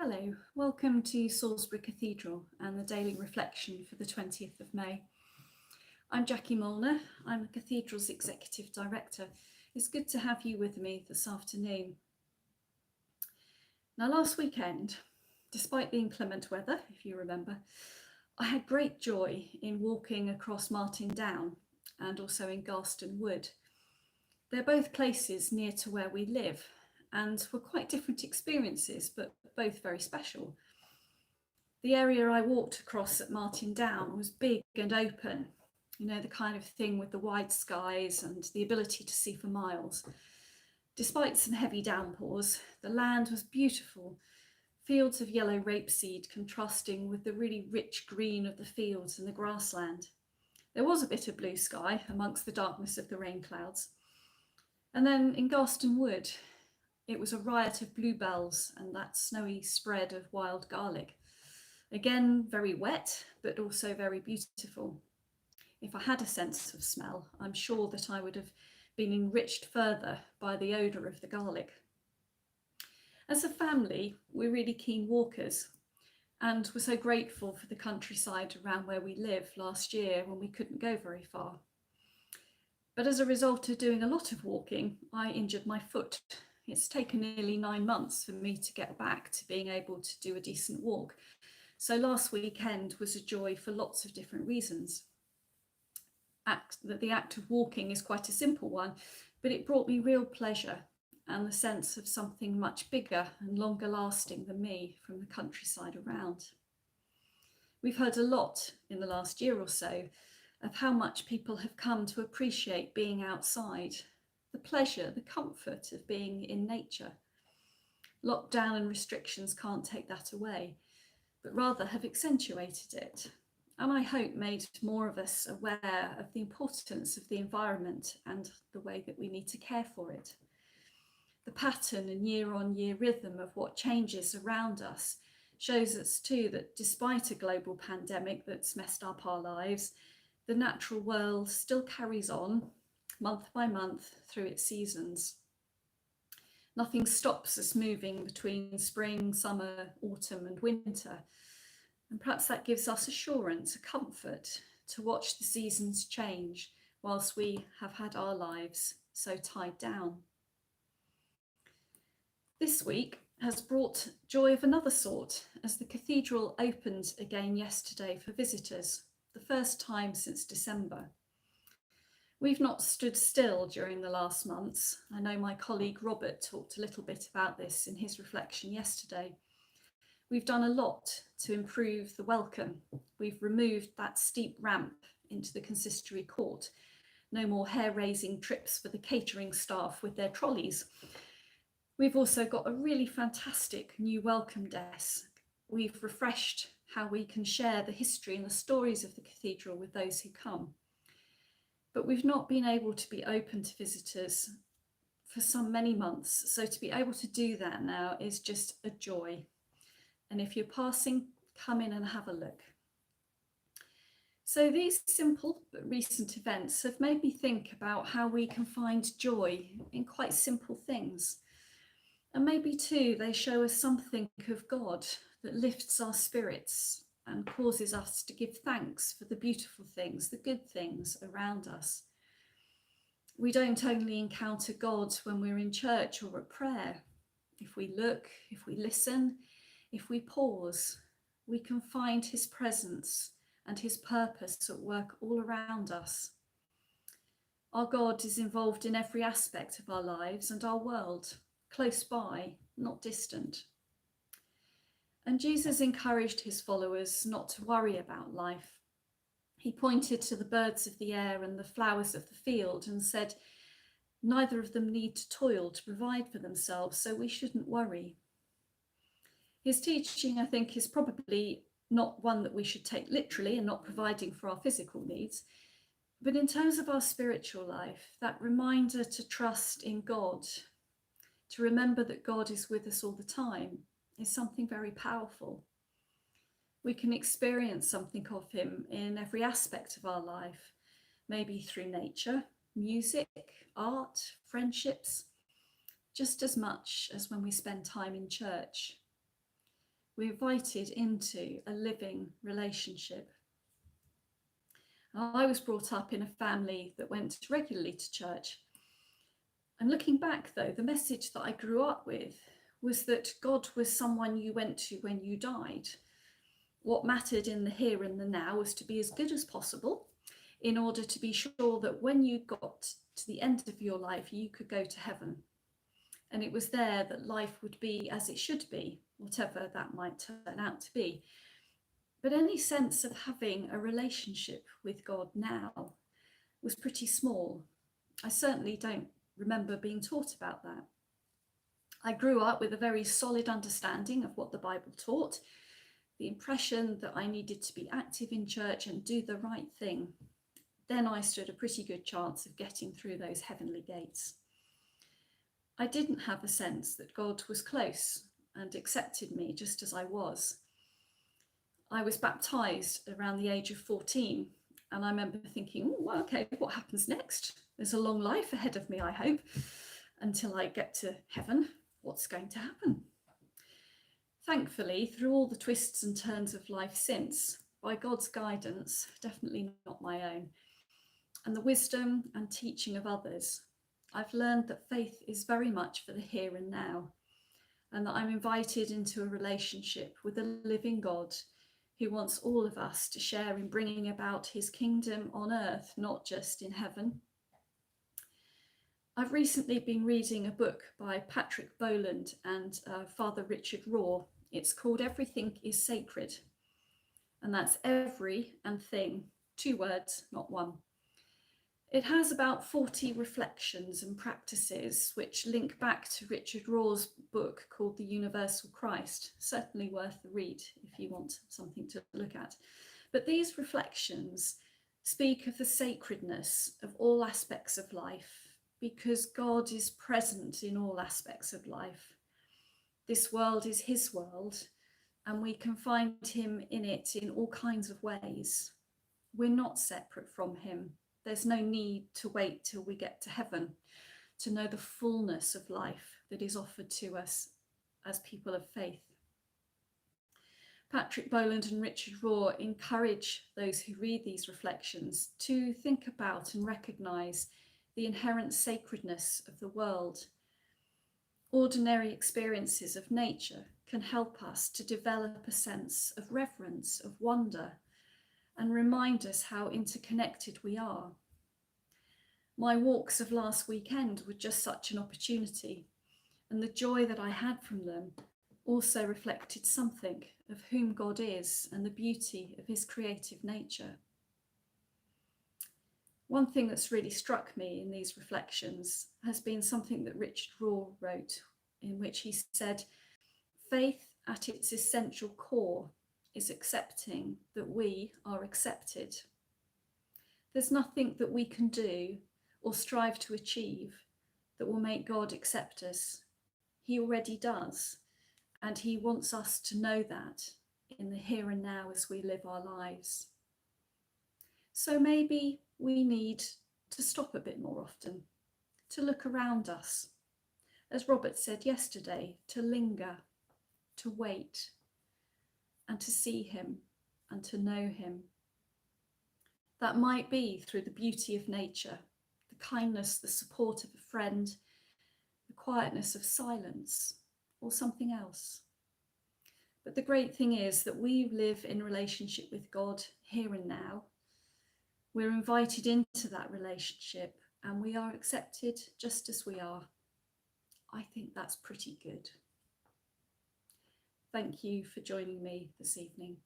Hello, welcome to Salisbury Cathedral and the daily reflection for the 20th of May. I'm Jackie Molnar, I'm the Cathedral's Executive Director. It's good to have you with me this afternoon. Now, last weekend, despite the inclement weather, if you remember, I had great joy in walking across Martin Down and also in Garston Wood. They're both places near to where we live and were quite different experiences, but both very special. The area I walked across at Martin Down was big and open, the kind of thing with the wide skies and the ability to see for miles. Despite some heavy downpours, the land was beautiful, fields of yellow rapeseed contrasting with the really rich green of the fields and the grassland. There was a bit of blue sky amongst the darkness of the rain clouds. And then in Garston Wood, it was a riot of bluebells and that snowy spread of wild garlic. Again, very wet, but also very beautiful. If I had a sense of smell, I'm sure that I would have been enriched further by the odour of the garlic. As a family, we're really keen walkers, and we're so grateful for the countryside around where we live last year when we couldn't go very far. But as a result of doing a lot of walking, I injured my foot. It's taken nearly 9 months for me to get back to being able to do a decent walk. So last weekend was a joy for lots of different reasons. The act of walking is quite a simple one, but it brought me real pleasure and the sense of something much bigger and longer lasting than me from the countryside around. We've heard a lot in the last year or so of how much people have come to appreciate being outside, the pleasure, the comfort of being in nature. Lockdown and restrictions can't take that away, but rather have accentuated it, and I hope made more of us aware of the importance of the environment and the way that we need to care for it. The pattern and year-on-year rhythm of what changes around us shows us too that despite a global pandemic that's messed up our lives, the natural world still carries on month by month through its seasons. Nothing stops us moving between spring, summer, autumn and winter. And perhaps that gives us assurance, a comfort to watch the seasons change whilst we have had our lives so tied down. This week has brought joy of another sort as the cathedral opened again yesterday for visitors, the first time since December. We've not stood still during the last months. I know my colleague Robert talked a little bit about this in his reflection yesterday. We've done a lot to improve the welcome. We've removed that steep ramp into the consistory court. No more hair-raising trips for the catering staff with their trolleys. We've also got a really fantastic new welcome desk. We've refreshed how we can share the history and the stories of the cathedral with those who come. But we've not been able to be open to visitors for many months. So to be able to do that now is just a joy. And if you're passing, come in and have a look. So these simple but recent events have made me think about how we can find joy in quite simple things. And maybe too, they show us something of God that lifts our spirits and causes us to give thanks for the beautiful things, the good things around us. We don't only encounter God when we're in church or at prayer. If we look, if we listen, if we pause, we can find his presence and his purpose at work all around us. Our God is involved in every aspect of our lives and our world, close by, not distant. And Jesus encouraged his followers not to worry about life. He pointed to the birds of the air and the flowers of the field and said, neither of them need to toil to provide for themselves, so we shouldn't worry. His teaching, I think, is probably not one that we should take literally and not providing for our physical needs, but in terms of our spiritual life, that reminder to trust in God, to remember that God is with us all the time, is something very powerful. We can experience something of him in every aspect of our life, maybe through nature, music, art, friendships, just as much as when we spend time in church. We're invited into a living relationship. I was brought up in a family that went regularly to church. And looking back, though, the message that I grew up with was that God was someone you went to when you died. What mattered in the here and the now was to be as good as possible in order to be sure that when you got to the end of your life, you could go to heaven. And it was there that life would be as it should be, whatever that might turn out to be. But any sense of having a relationship with God now was pretty small. I certainly don't remember being taught about that. I grew up with a very solid understanding of what the Bible taught, the impression that I needed to be active in church and do the right thing. Then I stood a pretty good chance of getting through those heavenly gates. I didn't have a sense that God was close and accepted me just as I was. I was baptised around the age of 14, and I remember thinking, oh, well, okay, what happens next? There's a long life ahead of me, I hope, until I get to heaven. What's going to happen? Thankfully, through all the twists and turns of life since, by God's guidance, definitely not my own, and the wisdom and teaching of others, I've learned that faith is very much for the here and now, and that I'm invited into a relationship with a living God who wants all of us to share in bringing about his kingdom on earth, not just in heaven. I've recently been reading a book by Patrick Boland and Father Richard Raw. It's called Everything is Sacred, and that's every and thing, 2 words, not one. It has about 40 reflections and practices which link back to Richard Raw's book called The Universal Christ. Certainly worth the read if you want something to look at. But these reflections speak of the sacredness of all aspects of life, because God is present in all aspects of life. This world is his world, and we can find him in it in all kinds of ways. We're not separate from him. There's no need to wait till we get to heaven to know the fullness of life that is offered to us as people of faith. Patrick Boland and Richard Raw encourage those who read these reflections to think about and recognise the inherent sacredness of the world. Ordinary experiences of nature can help us to develop a sense of reverence, of wonder, and remind us how interconnected we are. My walks of last weekend were just such an opportunity, and the joy that I had from them also reflected something of whom God is and the beauty of his creative nature. One thing that's really struck me in these reflections has been something that Richard Raw wrote, in which he said, faith at its essential core is accepting that we are accepted. There's nothing that we can do or strive to achieve that will make God accept us. He already does, and he wants us to know that in the here and now as we live our lives. So maybe we need to stop a bit more often, to look around us. As Robert said yesterday, to linger, to wait, and to see him and to know him. That might be through the beauty of nature, the kindness, the support of a friend, the quietness of silence, or something else. But the great thing is that we live in relationship with God here and now. We're invited into that relationship and we are accepted just as we are. I think that's pretty good. Thank you for joining me this evening.